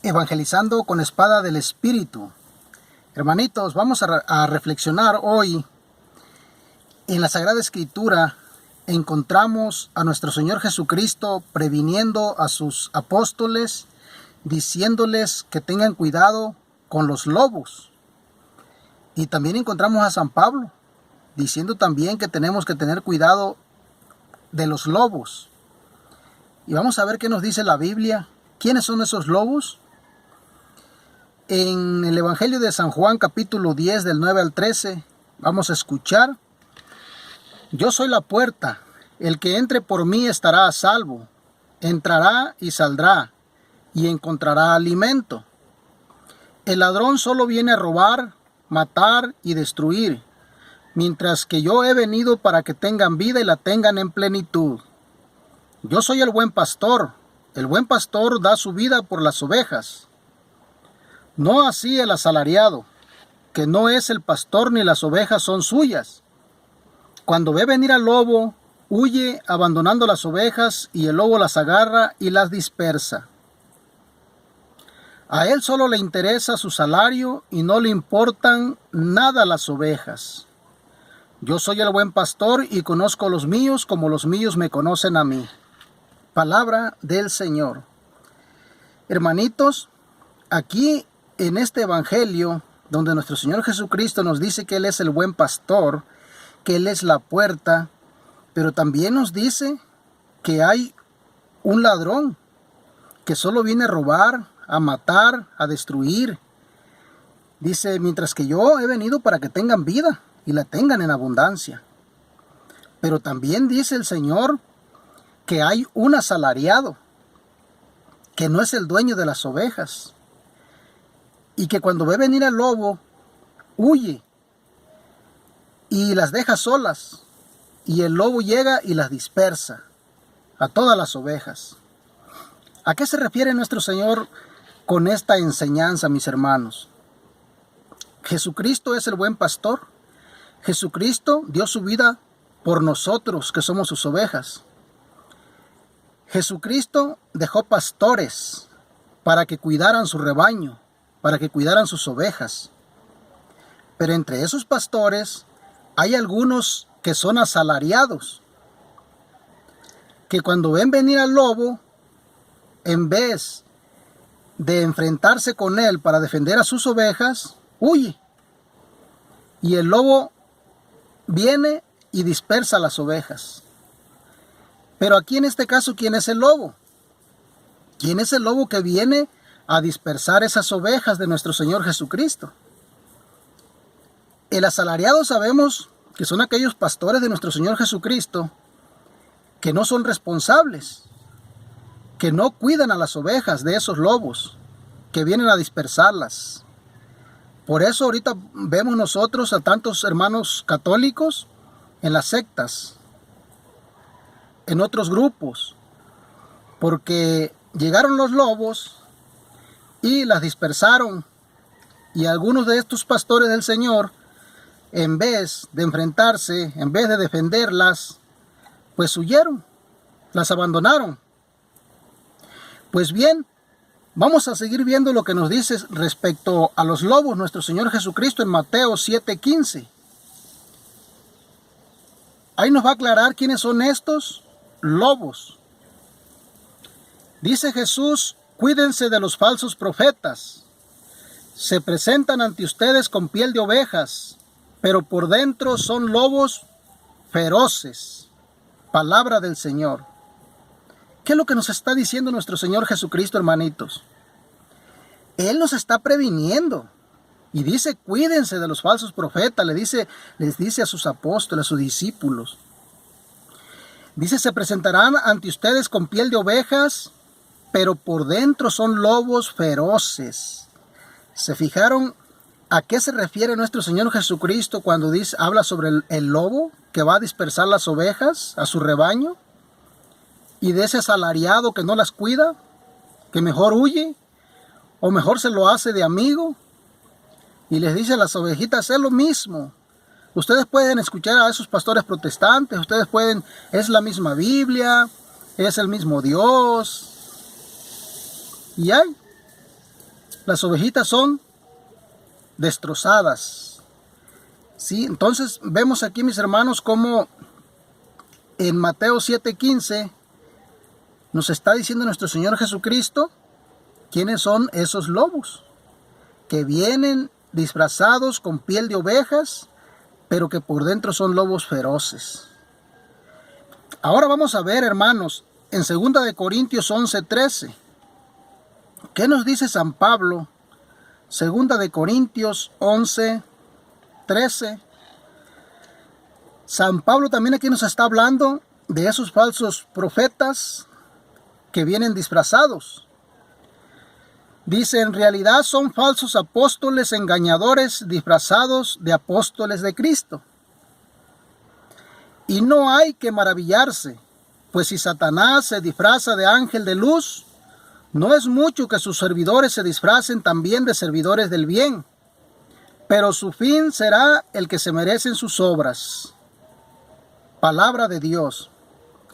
Evangelizando con espada del Espíritu. Hermanitos, vamos a reflexionar hoy. En la Sagrada Escritura encontramos a nuestro Señor Jesucristo previniendo a sus apóstoles, diciéndoles que tengan cuidado con los lobos. Y también encontramos a San Pablo diciendo también que tenemos que tener cuidado de los lobos. Y vamos a ver qué nos dice la Biblia. ¿Quiénes son esos lobos? En el Evangelio de San Juan, capítulo 10, del 9 al 13, vamos a escuchar: Yo soy la puerta, el que entre por mí estará a salvo, entrará y saldrá, y encontrará alimento. El ladrón solo viene a robar, matar y destruir, mientras que yo he venido para que tengan vida y la tengan en plenitud. Yo soy el buen pastor da su vida por las ovejas. No así el asalariado, que no es el pastor ni las ovejas son suyas. Cuando ve venir al lobo, huye abandonando las ovejas, y el lobo las agarra y las dispersa. A él solo le interesa su salario y no le importan nada las ovejas. Yo soy el buen pastor y conozco a los míos como los míos me conocen a mí. Palabra del Señor. Hermanitos, aquí en este Evangelio, donde nuestro Señor Jesucristo nos dice que Él es el buen pastor, que Él es la puerta, pero también nos dice que hay un ladrón que solo viene a robar, a matar, a destruir. Dice, mientras que yo he venido para que tengan vida y la tengan en abundancia. Pero también dice el Señor que hay un asalariado, que no es el dueño de las ovejas, y que cuando ve venir al lobo, huye y las deja solas, y el lobo llega y las dispersa a todas las ovejas. ¿A qué se refiere nuestro Señor con esta enseñanza, mis hermanos? Jesucristo es el buen pastor. Jesucristo dio su vida por nosotros, que somos sus ovejas. Jesucristo dejó pastores para que cuidaran su rebaño, para que cuidaran sus ovejas. Pero entre esos pastores hay algunos que son asalariados, que cuando ven venir al lobo, en vez de enfrentarse con él para defender a sus ovejas, huye. Y el lobo viene y dispersa las ovejas. Pero aquí en este caso, ¿quién es el lobo? ¿Quién es el lobo que viene a dispersar esas ovejas de nuestro Señor Jesucristo? El asalariado sabemos que son aquellos pastores de nuestro Señor Jesucristo que no son responsables, que no cuidan a las ovejas de esos lobos, que vienen a dispersarlas. Por eso ahorita vemos nosotros a tantos hermanos católicos en las sectas, en otros grupos, porque llegaron los lobos y las dispersaron, y algunos de estos pastores del Señor, en vez de enfrentarse, en vez de defenderlas, pues huyeron, las abandonaron. Pues bien, vamos a seguir viendo lo que nos dice respecto a los lobos nuestro Señor Jesucristo en Mateo 7:15. Ahí nos va a aclarar quiénes son estos lobos. Dice Jesús: cuídense de los falsos profetas. Se presentan ante ustedes con piel de ovejas, pero por dentro son lobos feroces. Palabra del Señor. ¿Qué es lo que nos está diciendo nuestro Señor Jesucristo, hermanitos? Él nos está previniendo. Y dice, cuídense de los falsos profetas. Les dice a sus apóstoles, a sus discípulos. Dice, se presentarán ante ustedes con piel de ovejas, pero por dentro son lobos feroces. ¿Se fijaron a qué se refiere nuestro Señor Jesucristo cuando habla sobre el lobo que va a dispersar las ovejas a su rebaño? Y de ese asalariado que no las cuida, que mejor huye, o mejor se lo hace de amigo, y les dice a las ovejitas, es lo mismo. Ustedes pueden escuchar a esos pastores protestantes, es la misma Biblia, es el mismo Dios. Y hay las ovejitas son destrozadas. ¿Sí? Entonces vemos aquí, mis hermanos, como en Mateo 7:15 nos está diciendo nuestro Señor Jesucristo quiénes son esos lobos que vienen disfrazados con piel de ovejas, pero que por dentro son lobos feroces. Ahora vamos a ver, hermanos, en 2 de Corintios 11:13. ¿Qué nos dice San Pablo? 2 de Corintios 11:13. San Pablo también aquí nos está hablando de esos falsos profetas que vienen disfrazados. Dice, en realidad son falsos apóstoles engañadores disfrazados de apóstoles de Cristo. Y no hay que maravillarse, pues si Satanás se disfraza de ángel de luz, no es mucho que sus servidores se disfracen también de servidores del bien, pero su fin será el que se merecen sus obras. Palabra de Dios.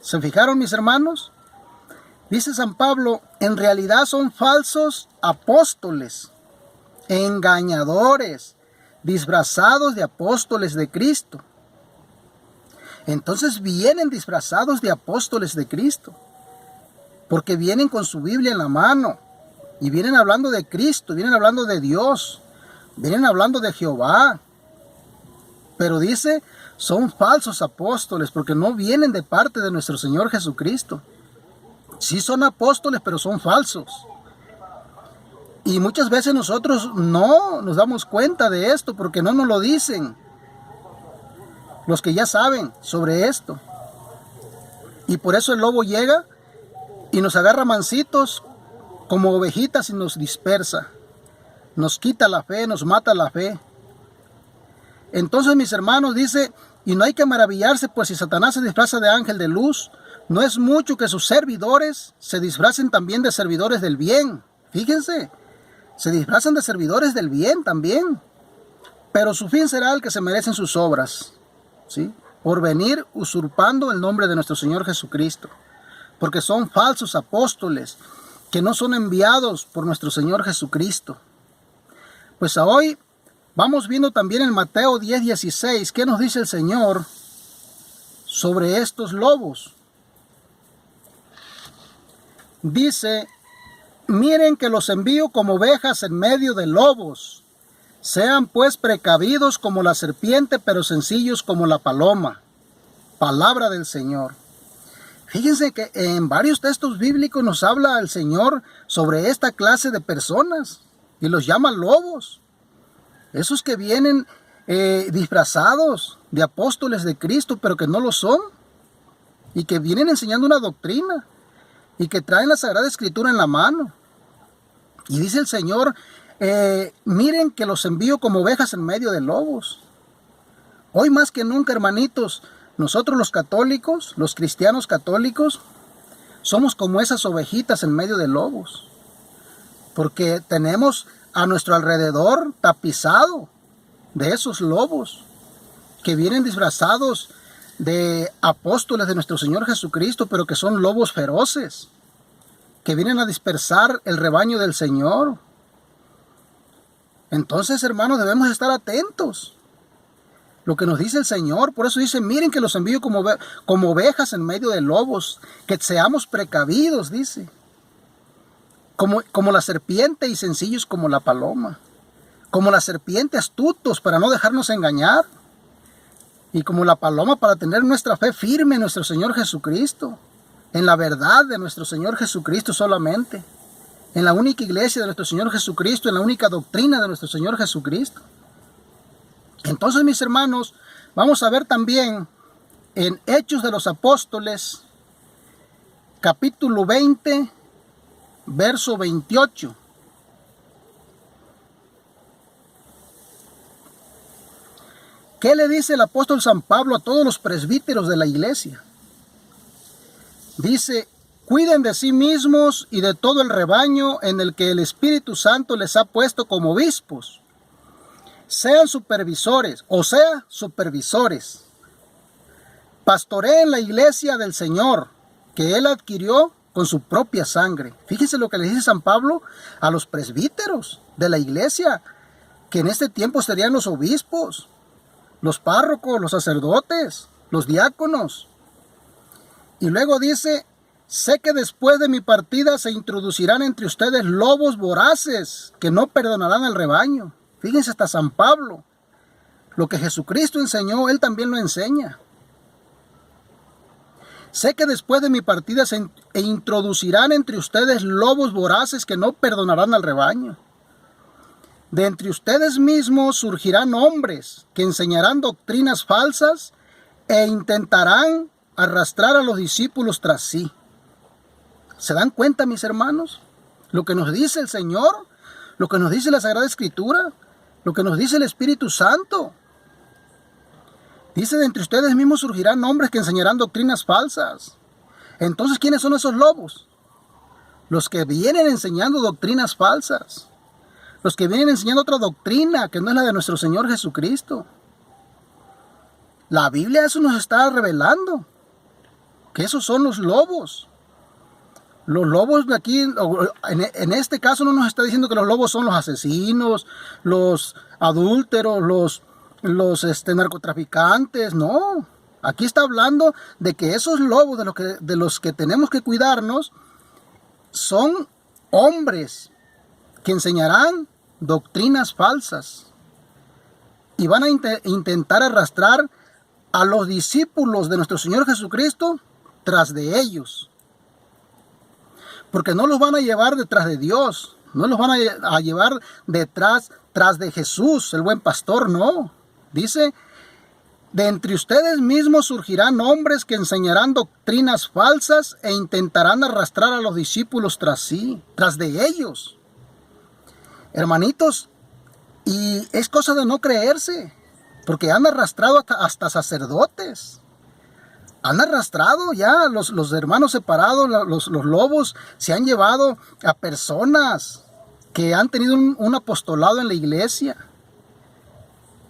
¿Se fijaron, mis hermanos? Dice San Pablo, en realidad son falsos apóstoles, engañadores, disfrazados de apóstoles de Cristo. Entonces vienen disfrazados de apóstoles de Cristo, porque vienen con su Biblia en la mano, y vienen hablando de Cristo, vienen hablando de Dios, vienen hablando de Jehová. Pero dice, son falsos apóstoles, porque no vienen de parte de nuestro Señor Jesucristo. Sí son apóstoles, pero son falsos. Y muchas veces nosotros no nos damos cuenta de esto, porque no nos lo dicen los que ya saben sobre esto. Y por eso el lobo llega y nos agarra mansitos como ovejitas y nos dispersa. Nos quita la fe, nos mata la fe. Entonces, mis hermanos, dice, y no hay que maravillarse, pues si Satanás se disfraza de ángel de luz, no es mucho que sus servidores se disfracen también de servidores del bien. Fíjense, se disfrazan de servidores del bien también. Pero su fin será el que se merecen sus obras, ¿sí? Por venir usurpando el nombre de nuestro Señor Jesucristo. Porque son falsos apóstoles que no son enviados por nuestro Señor Jesucristo. Pues hoy vamos viendo también en Mateo 10:16 qué nos dice el Señor sobre estos lobos. Dice, miren que los envío como ovejas en medio de lobos. Sean pues precavidos como la serpiente, pero sencillos como la paloma. Palabra del Señor. Fíjense que en varios textos bíblicos nos habla el Señor sobre esta clase de personas y los llama lobos. Esos que vienen disfrazados de apóstoles de Cristo, pero que no lo son, y que vienen enseñando una doctrina, y que traen la Sagrada Escritura en la mano. Y dice el Señor, miren que los envío como ovejas en medio de lobos. Hoy más que nunca, hermanitos, nosotros los católicos, los cristianos católicos, somos como esas ovejitas en medio de lobos. Porque tenemos a nuestro alrededor tapizado de esos lobos que vienen disfrazados de apóstoles de nuestro Señor Jesucristo, pero que son lobos feroces, que vienen a dispersar el rebaño del Señor. Entonces, hermanos, debemos estar atentos. Lo que nos dice el Señor, por eso dice, miren que los envío como ovejas en medio de lobos, que seamos precavidos, dice. Como la serpiente y sencillos como la paloma. Como la serpiente astutos para no dejarnos engañar. Y como la paloma para tener nuestra fe firme en nuestro Señor Jesucristo. En la verdad de nuestro Señor Jesucristo solamente. En la única iglesia de nuestro Señor Jesucristo. En la única doctrina de nuestro Señor Jesucristo. Entonces, mis hermanos, vamos a ver también en Hechos de los Apóstoles, capítulo 20, verso 28. ¿Qué le dice el apóstol San Pablo a todos los presbíteros de la iglesia? Dice, cuiden de sí mismos y de todo el rebaño en el que el Espíritu Santo les ha puesto como obispos. Sean supervisores, Pastoreen la iglesia del Señor, que Él adquirió con su propia sangre. Fíjense lo que le dice San Pablo a los presbíteros de la iglesia, que en este tiempo serían los obispos, los párrocos, los sacerdotes, los diáconos. Y luego dice: sé que después de mi partida se introducirán entre ustedes lobos voraces que no perdonarán al rebaño. Fíjense, hasta San Pablo, lo que Jesucristo enseñó, él también lo enseña. Sé que después de mi partida se introducirán entre ustedes lobos voraces que no perdonarán al rebaño. De entre ustedes mismos surgirán hombres que enseñarán doctrinas falsas e intentarán arrastrar a los discípulos tras sí. ¿Se dan cuenta, mis hermanos? Lo que nos dice el Señor, lo que nos dice la Sagrada Escritura, lo que nos dice el Espíritu Santo. Dice: de entre ustedes mismos surgirán hombres que enseñarán doctrinas falsas. Entonces, ¿quiénes son esos lobos? Los que vienen enseñando doctrinas falsas. Los que vienen enseñando otra doctrina que no es la de nuestro Señor Jesucristo. La Biblia eso nos está revelando, que esos son los lobos. Los lobos de aquí, en este caso no nos está diciendo que los lobos son los asesinos, los adúlteros, los narcotraficantes. No, aquí está hablando de que esos lobos de los que tenemos que cuidarnos son hombres que enseñarán doctrinas falsas y van a intentar arrastrar a los discípulos de nuestro Señor Jesucristo tras de ellos, porque no los van a llevar detrás de Dios, no los van a llevar tras de Jesús, el buen pastor. No, dice: de entre ustedes mismos surgirán hombres que enseñarán doctrinas falsas e intentarán arrastrar a los discípulos tras de ellos. Hermanitos, y es cosa de no creerse, porque han arrastrado hasta sacerdotes. Han arrastrado ya los hermanos separados, los lobos se han llevado a personas que han tenido un apostolado en la iglesia,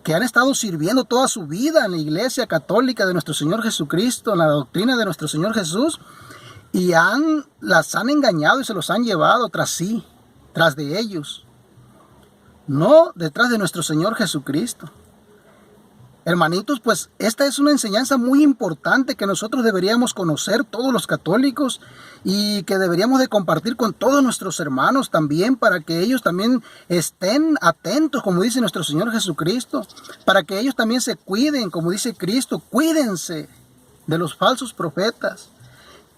que han estado sirviendo toda su vida en la iglesia católica de nuestro Señor Jesucristo, en la doctrina de nuestro Señor Jesús, y las han engañado y se los han llevado tras de ellos, no detrás de nuestro Señor Jesucristo. Hermanitos, pues esta es una enseñanza muy importante que nosotros deberíamos conocer, todos los católicos, y que deberíamos de compartir con todos nuestros hermanos también, para que ellos también estén atentos, como dice nuestro Señor Jesucristo, para que ellos también se cuiden, como dice Cristo. Cuídense de los falsos profetas,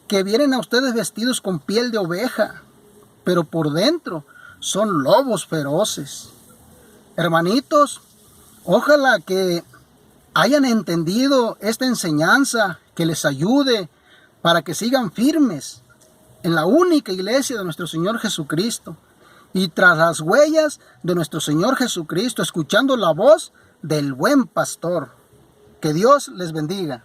que vienen a ustedes vestidos con piel de oveja, pero por dentro son lobos feroces. Hermanitos, ojalá que hayan entendido esta enseñanza, que les ayude para que sigan firmes en la única iglesia de nuestro Señor Jesucristo y tras las huellas de nuestro Señor Jesucristo, escuchando la voz del buen pastor. Que Dios les bendiga.